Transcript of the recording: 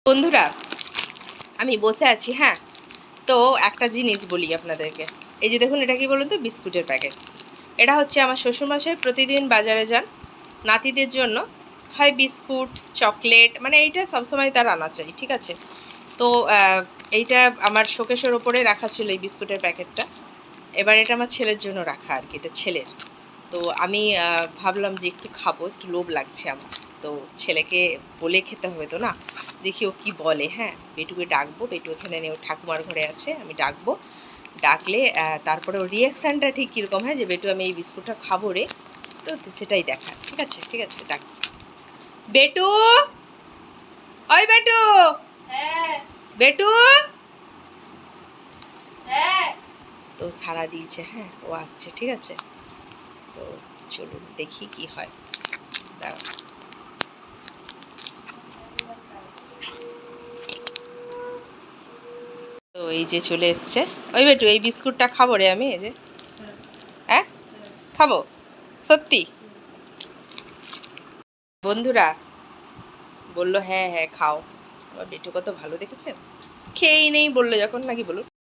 বন্ধুরা, আমি বসে আছি। হ্যাঁ, তো একটা জিনিস বলি আপনাদেরকে। এই যে দেখুন, এটা কি বলুন তো, বিস্কুটের প্যাকেট। এটা হচ্ছে আমার শ্বশুরমশাই প্রতিদিন বাজারে যান নাতিদের জন্য, হয় বিস্কুট, চকলেট, মানে এইটা সবসময় তার আনা চাই, ঠিক আছে? তো এইটা আমার শোকেসের ওপরে রাখা ছিল, এই বিস্কুটের প্যাকেটটা। এবার এটা আমার ছেলের জন্য রাখা আর কি, এটা ছেলের। তো আমি ভাবলাম যে একটু খাবো, একটু লোভ লাগছে আমার। তো ছেলেকে বলে খেতে হবে তো না, দেখি ও কী বলে। হ্যাঁ, বেটুকে ডাকবো, বেটু এখানে নেই, ওর ঠাকুমার ঘরে আছে, আমি ডাকবো। ডাকলে তারপরে ওর রিয়াকশানটা ঠিক কীরকম হয়, যে বেটু আমি এই বিস্কুটটা খাবো রে, তো সেটাই দেখা। ঠিক আছে, ঠিক আছে, ডাক। বেটু, ওই বেটু, হ্যাঁ বেটু, হ্যাঁ। তো সাড়া দিয়েছে, হ্যাঁ, ও আসছে, ঠিক আছে। তো চলুন দেখি কি হয়। দাঁড়াও। তো এই যে চলে এসছে। ওই বেটু, এই বিস্কুটটা খাবো রে আমি, এই যে। হ্যাঁ, খাবো সত্যি। বন্ধুরা বললো হ্যাঁ হ্যাঁ খাও। আমার বেটু কত ভালো, দেখেছেন? খেয়েই নেই বললো যখন, নাকি বলুন।